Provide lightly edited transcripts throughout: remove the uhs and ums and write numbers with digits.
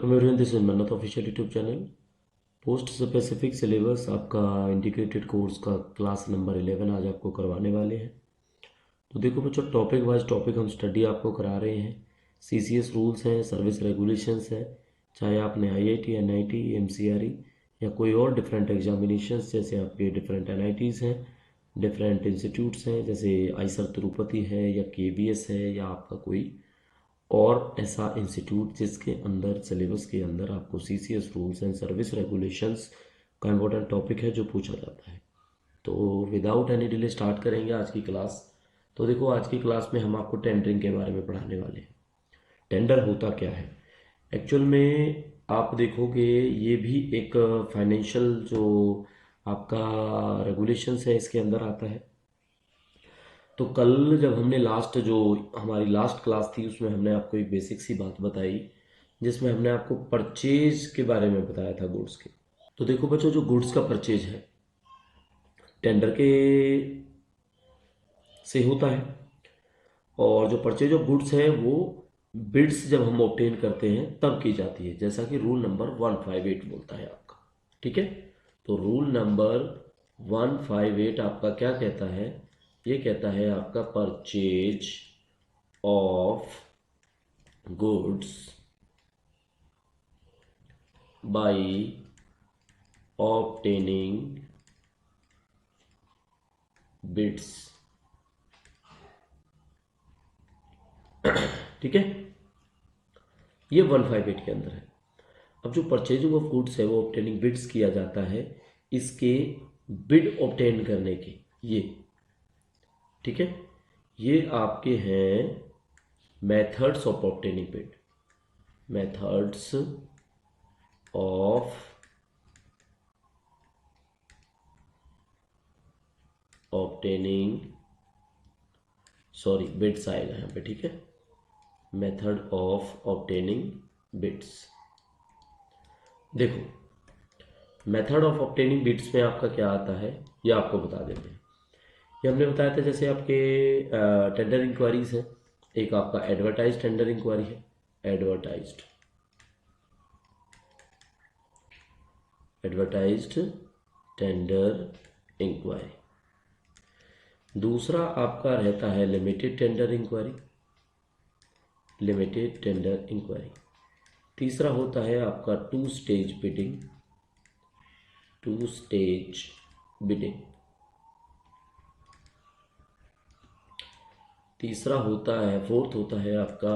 Welcome everyone, this is मन्नत official YouTube channel. Post specific syllabus आपका integrated course का class number 11 आज आपको करवाने वाले हैं। तो देखो बच्चों, टॉपिक वाइज टॉपिक हम स्टडी आपको करा रहे हैं। सीसीएस रूल्स हैं, सर्विस रेगुलेशंस है, चाहे आपने आईआईटी, एनआईटी, एमसीआरई या कोई और डिफरेंट एग्जामिनेशंस, जैसे आपके डिफरेंट एनआईटीज़ हैं, डिफरेंट इंस्टीट्यूट्स हैं, जैसे आईसर तिरुपति है या केबीएस है या आपका कोई और ऐसा इंस्टीट्यूट जिसके अंदर सिलेबस के अंदर आपको CCS rules and service regulations का इम्पोर्टेंट टॉपिक है जो पूछा जाता है। तो विदाउट एनी डिले स्टार्ट करेंगे आज की क्लास। तो देखो, आज की क्लास में हम आपको टेंडरिंग के बारे में पढ़ाने वाले हैं। टेंडर होता क्या है एक्चुअल में, आप देखोगे ये भी एक फाइनेंशियल जो आपका रेगुलेशंस है इसके अंदर आता है। तो कल जब हमने लास्ट जो हमारी लास्ट क्लास थी उसमें हमने आपको एक बेसिक सी बात बताई, जिसमें हमने आपको परचेज के बारे में बताया था, गुड्स के। तो देखो बच्चों, जो गुड्स का परचेज है टेंडर के से होता है, और जो परचेज ऑफ गुड्स है वो बिड्स जब हम ऑब्टेन करते हैं तब की जाती है, जैसा कि रूल नंबर 158 बोलता है आपका। ठीक है, तो रूल नंबर 158 आपका क्या कहता है? ये कहता है आपका purchase of goods by obtaining bids. ठीक है, ये 158 के अंदर है। अब जो परचेजिंग ऑफ गुड्स है वो ऑब्टेनिंग बिड्स किया जाता है, इसके बिड ऑब्टेन करने के ये। ठीक है, ये आपके हैं methods of obtaining bid, methods of obtaining, sorry bids आएगा यहाँ पे। ठीक है, मेथड ऑफ ऑब्टेनिंग बिड्स। देखो, मेथड ऑफ ऑब्टेनिंग बिड्स में आपका क्या आता है ये आपको बता देते हैं। ये हमने बताया था, जैसे आपके टेंडर इंक्वायरीज है, एक आपका एडवर्टाइज टेंडर इंक्वायरी है, एडवर्टाइज्ड टेंडर इंक्वायरी। दूसरा आपका रहता है limited tender inquiry, limited tender inquiry. तीसरा होता है आपका two stage bidding, two stage bidding. तीसरा होता है, फोर्थ होता है आपका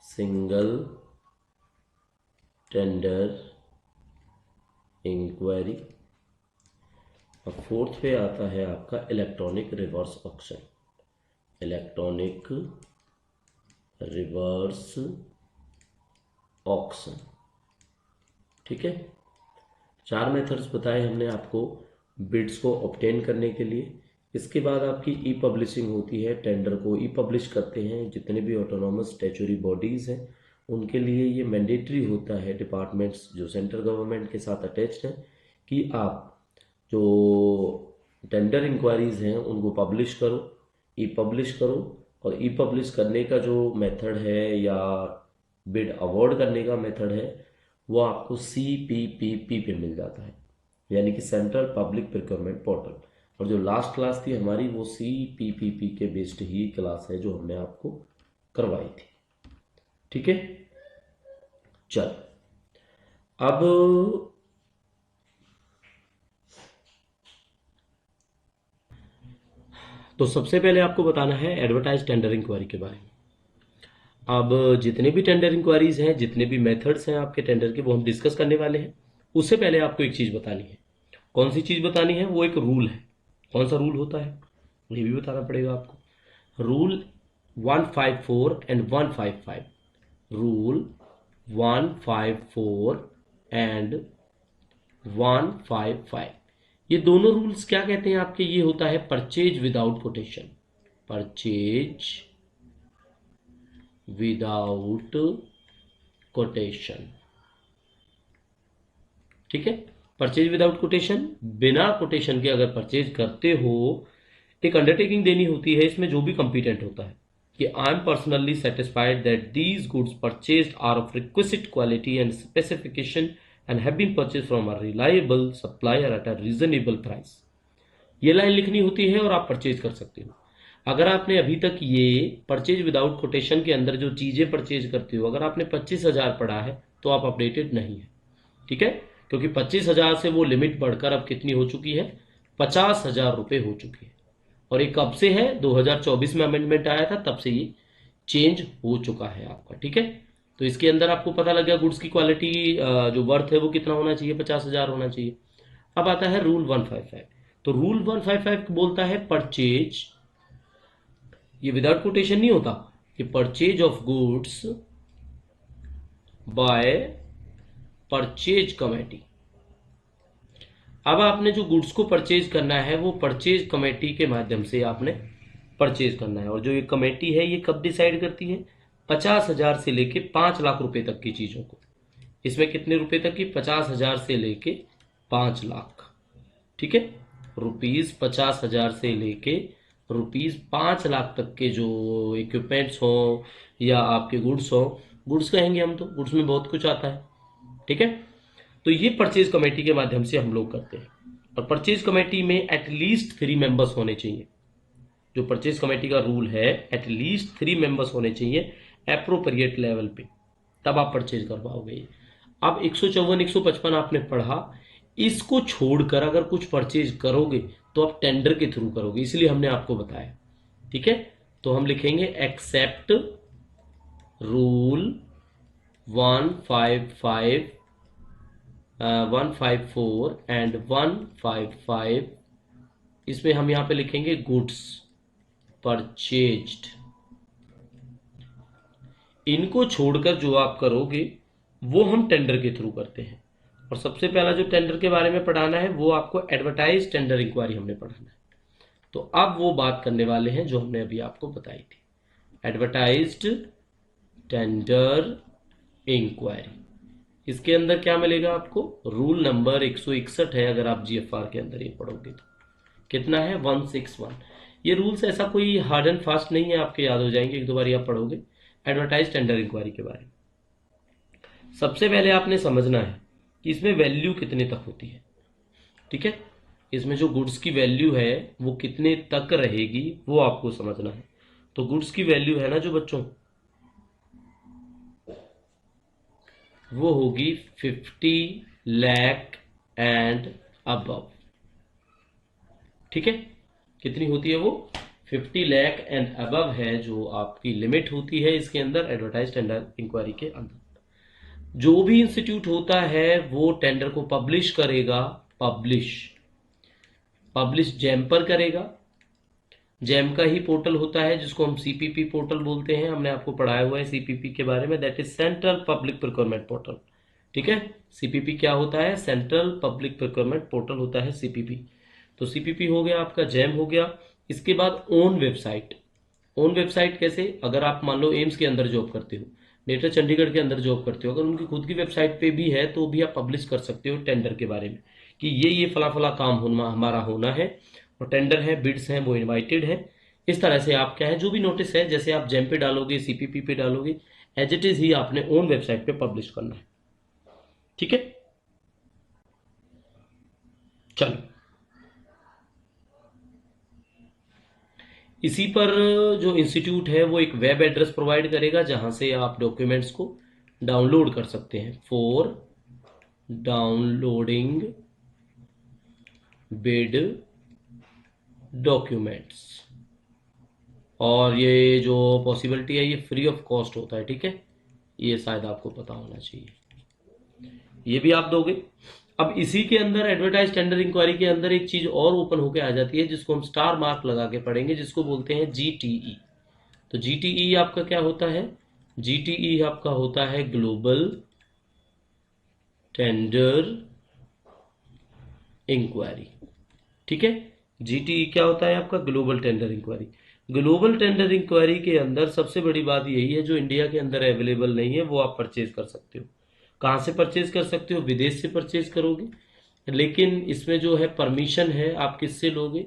सिंगल टेंडर इंक्वायरी, और फोर्थ पे आता है आपका electronic reverse auction, electronic reverse auction. ठीक है, 4 मेथड्स बताए हमने आपको बिड्स को ऑब्टेन करने के लिए। इसके बाद आपकी ई पब्लिशिंग होती है, टेंडर को ई पब्लिश करते हैं जितने भी ऑटोनॉमस स्टैच्यूटरी बॉडीज़ हैं उनके लिए ये मैंडेटरी होता है, डिपार्टमेंट्स जो सेंट्रल गवर्नमेंट के साथ अटैच्ड हैं, कि आप जो टेंडर इंक्वायरीज हैं उनको पब्लिश करो, ई पब्लिश करो। और ई पब्लिश करने का जो मेथड है या बिड अवॉर्ड करने का मेथड है वो आपको CPPP पे मिल जाता है, यानी कि सेंट्रल पब्लिक प्रोक्योरमेंट पोर्टल। और जो लास्ट क्लास थी हमारी वो CPPP के बेस्ड ही क्लास है जो हमने आपको करवाई थी। ठीक है, चल अब तो सबसे पहले आपको बताना है एडवर्टाइज टेंडर इंक्वायरी के बारे में। अब जितने भी टेंडर इंक्वायरीज हैं, जितने भी मेथड्स हैं आपके टेंडर के, वो हम डिस्कस करने वाले हैं। उससे पहले आपको एक चीज़ बतानी है। कौन सी चीज़ बतानी है? वो एक रूल है। कौन सा रूल होता है ये भी बताना पड़ेगा आपको। रूल 154 एंड 155, रूल 154 एंड 155, ये दोनों रूल्स क्या कहते हैं आपके? ये होता है purchase without quotation, purchase without quotation. ठीक है, परचेज विदाउट कोटेशन, बिना कोटेशन के अगर परचेज करते हो, एक अंडरटेकिंग देनी होती है इसमें जो भी कंपीटेंट होता है। कि I am personally satisfied that these goods purchased are of requisite quality and specification and have been purchase from a reliable supplier at a reasonable price. ये लाइन लिखनी होती है और आप परचेज कर सकते हो। अगर आपने अभी तक ये परचेज विदाउट कोटेशन के अंदर जो चीजें परचेज करते हो, अगर आपने 25,000 पढ़ा है तो आप अपडेटेड नहीं है, ठीक है, क्योंकि 25,000 से वो लिमिट बढ़कर अब कितनी हो चुकी है, 50,000 रुपए हो चुकी है। और ये कब से है, 2024 में अमेंडमेंट आया था, तब से ये चेंज हो चुका है आपका, ठीक है। तो इसके अंदर आपको पता लग गया गुड्स की क्वालिटी जो वर्थ है वो कितना होना चाहिए, 50,000 होना चाहिए। अब आता है रूल 155। तो रूल 155 बोलता है परचेज, ये विदाउट कोटेशन नहीं होता, कि purchase of goods by purchase committee. अब आपने जो गुड्स को परचेज करना है वो परचेज कमेटी के माध्यम से आपने परचेज करना है। और जो ये कमेटी है ये कब डिसाइड करती है, 50,000 से लेके 5 लाख रुपए तक की चीजों को। इसमें कितने रुपए तक की, 50,000 से लेके 5 लाख, ठीक है। ₹50,000 से लेके ₹5 लाख तक के जो इक्विपमेंट्स हो या आपके गुड्स हो, गुड्स कहेंगे हम, तो गुड्स में बहुत कुछ आता है, ठीक है। तो ये परचेज कमेटी के माध्यम से हम लोग करते हैं। और परचेज कमेटी में एटलीस्ट 3 मेंबर्स होने चाहिए। जो परचेज कमेटी का रूल है, एटलीस्ट 3 मेंबर्स होने चाहिए एप्रोप्रिएट लेवल पे, तब आप परचेज कर पाओगे। अब 154 155 आपने पढ़ा, इसको छोड़कर अगर कुछ परचेज करोगे तो आप टेंडर के थ्रू करोगे, इसलिए हमने आपको बताया, ठीक है। तो हम लिखेंगे एक्सेप्ट रूल 155 154 एंड 155। इसमें हम यहां पे लिखेंगे गुड्स परचेज्ड। इनको छोड़कर जो आप करोगे वो हम टेंडर के थ्रू करते हैं। और सबसे पहला जो टेंडर के बारे में पढ़ाना है वो आपको एडवर्टाइज टेंडर इंक्वायरी हमने पढ़ाना है। तो अब वो बात करने वाले हैं जो हमने अभी आपको बताई थी, एडवर्टाइज्ड टेंडर इंक्वायरी। इसके अंदर क्या मिलेगा आपको, रूल नंबर 161 है, अगर आप जीएफआर के अंदर ये पढ़ोगे तो कितना है, 161। ये रूल्स ऐसा कोई हार्ड एंड फास्ट नहीं है, आपके याद हो जाएंगे, एक दो बार आप पढ़ोगे एडवर्टाइज टेंडर इंक्वायरी के बारे में। सबसे पहले आपने समझना है कि इसमें वैल्यू कितने तक होती है, ठीक है। इसमें जो गुड्स की वैल्यू है वो कितने तक रहेगी वो आपको समझना है। तो गुड्स की वैल्यू है ना जो बच्चों, वो होगी 50 लाख एंड अबव, ठीक है। कितनी होती है वो, 50 लाख एंड अबव है जो आपकी लिमिट होती है इसके अंदर एडवर्टाइज टेंडर इंक्वायरी के अंदर। जो भी इंस्टीट्यूट होता है वो टेंडर को पब्लिश करेगा, पब्लिश जैम पर करेगा। जैम का ही पोर्टल होता है जिसको हम सीपीपी पोर्टल बोलते हैं, हमने आपको पढ़ाया हुआ है सीपीपी के बारे में, that is central public procurement portal, ठीक है। सीपीपी क्या होता है, सेंट्रल पब्लिक प्रोक्योरमेंट पोर्टल होता है सीपीपी। तो सीपीपी हो गया आपका, जैम हो गया। इसके बाद ओन वेबसाइट। ओन वेबसाइट कैसे, अगर आप मान लो एम्स के अंदर जॉब करते हो, नेटर चंडीगढ़ के अंदर जॉब करते हो, अगर उनकी खुद की वेबसाइट पे भी है तो भी आप पब्लिश कर सकते हो टेंडर के बारे में कि ये फला फला काम हमारा होना है और टेंडर है, बिड्स हैं, वो इनवाइटेड है। इस तरह से आप क्या है, जो भी नोटिस है जैसे आप जेम पे डालोगे, सीपीपी पे डालोगे, एज इट इज ही आपने ओन वेबसाइट पे पब्लिश करना है, ठीक है। चलो, इसी पर जो इंस्टीट्यूट है वो एक वेब एड्रेस प्रोवाइड करेगा जहां से आप डॉक्यूमेंट्स को डाउनलोड कर सकते हैं, फॉर डाउनलोडिंग बिड डॉक्यूमेंट्स। और ये जो पॉसिबिलिटी है ये फ्री ऑफ कॉस्ट होता है, ठीक है, ये शायद आपको पता होना चाहिए, ये भी आप दोगे। अब इसी के अंदर एडवर्टाइज टेंडर इंक्वायरी के अंदर एक चीज और ओपन होकर आ जाती है जिसको हम स्टार मार्क लगा के पढ़ेंगे, जिसको बोलते हैं जीटीई। तो जीटीई आपका क्या होता है, जीटीई आपका होता है ग्लोबल टेंडर इंक्वायरी, ठीक है। जीटीई क्या होता है आपका, global tender inquiry. Global tender inquiry के अंदर सबसे बड़ी बात यही है, जो इंडिया के अंदर अवेलेबल नहीं है वो आप परचेज कर सकते हो। कहाँ से परचेज कर सकते हो, विदेश से परचेज करोगे, लेकिन इसमें जो है परमिशन है, आप किससे लोगे,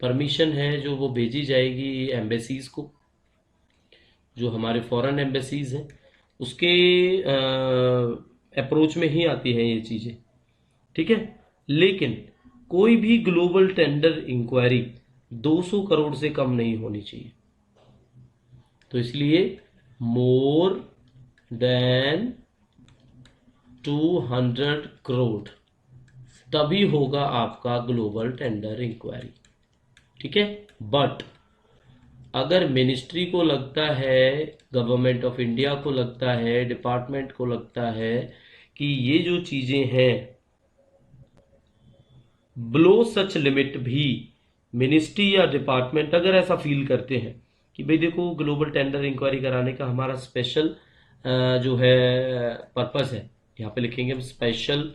परमिशन है जो वो भेजी जाएगी एम्बेसीज को, जो हमारे फॉरेन एम्बेसीज हैं उसके अप्रोच में ही आती है ये चीज़ें, ठीक है। लेकिन कोई भी ग्लोबल टेंडर इंक्वायरी 200 करोड़ से कम नहीं होनी चाहिए। तो इसलिए मोर देन 200 करोड़ तभी होगा आपका ग्लोबल टेंडर इंक्वायरी, ठीक है। बट अगर मिनिस्ट्री को लगता है, गवर्नमेंट ऑफ इंडिया को लगता है, डिपार्टमेंट को लगता है कि ये जो चीजें हैं ब्लो सच लिमिट, भी मिनिस्ट्री या डिपार्टमेंट अगर ऐसा फील करते हैं कि भाई देखो ग्लोबल टेंडर इंक्वायरी कराने का हमारा स्पेशल जो है पर्पस है, यहाँ पे लिखेंगे हम स्पेशल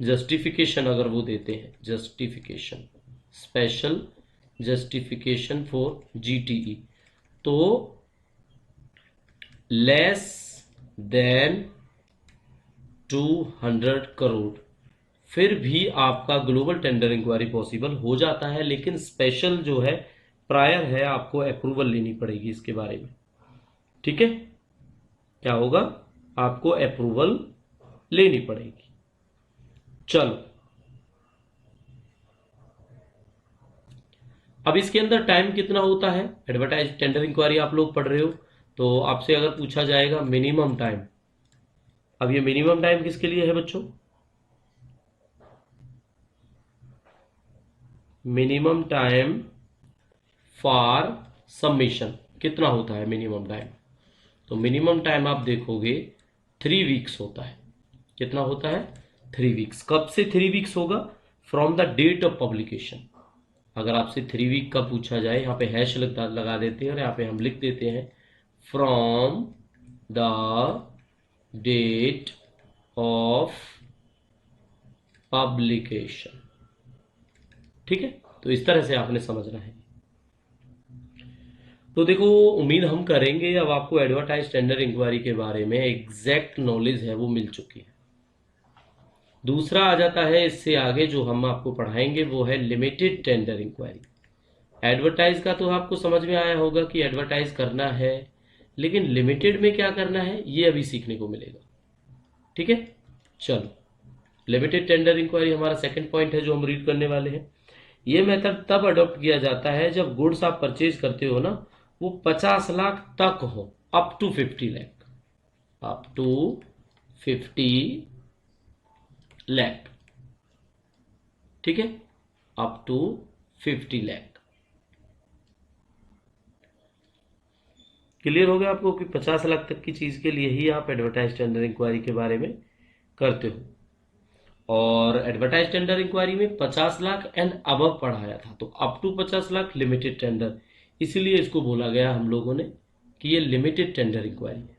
जस्टिफिकेशन, अगर वो देते हैं जस्टिफिकेशन, स्पेशल जस्टिफिकेशन फॉर जीटीई, तो लेस देन 200 करोड़ फिर भी आपका ग्लोबल टेंडर इंक्वायरी पॉसिबल हो जाता है। लेकिन स्पेशल जो है प्रायर है, आपको अप्रूवल लेनी पड़ेगी इसके बारे में, ठीक है। क्या होगा, आपको अप्रूवल लेनी पड़ेगी। चलो अब इसके अंदर टाइम कितना होता है, एडवर्टाइज टेंडर इंक्वायरी आप लोग पढ़ रहे हो तो आपसे अगर पूछा जाएगा मिनिमम टाइम, अब ये मिनिमम टाइम किसके लिए है बच्चों, मिनिमम टाइम फॉर सबमिशन कितना होता है मिनिमम टाइम, तो मिनिमम टाइम आप देखोगे 3 वीक्स होता है। कितना होता है, 3 वीक्स। कब से 3 वीक्स होगा, from the date of publication. अगर आपसे 3 वीक का पूछा जाए, यहाँ पे हैश लगा देते हैं और यहाँ पे हम लिख देते हैं from the date of publication, ठीक है। तो इस तरह से आपने समझना है। तो देखो उम्मीद हम करेंगे अब आपको एडवर्टाइज टेंडर इंक्वायरी के बारे में एग्जैक्ट नॉलेज है वो मिल चुकी है। दूसरा आ जाता है इससे आगे जो हम आपको पढ़ाएंगे वो है लिमिटेड टेंडर इंक्वायरी। एडवर्टाइज का तो आपको समझ में आया होगा कि एडवर्टाइज करना है, लेकिन लिमिटेड में क्या करना है ये अभी सीखने को मिलेगा, ठीक है। चलो लिमिटेड टेंडर इंक्वायरी हमारा सेकंड पॉइंट है जो हम रीड करने वाले हैं। ये मेथड तब अडॉप्ट किया जाता है जब गुड्स आप परचेज करते हो ना वो 50 लाख तक हो, up to 50 lakh, up to 50 lakh, ठीक है, अप टू 50 लाख। क्लियर हो गया आपको कि 50 लाख तक की चीज के लिए ही आप एडवर्टाइज टेंडर इंक्वायरी के बारे में करते हो। और एडवर्टाइज टेंडर इंक्वायरी में 50 लाख एंड अबव पढ़ाया था, तो up to 50 lakh limited tender, इसीलिए इसको बोला गया हम लोगों ने कि ये लिमिटेड टेंडर इंक्वायरी है।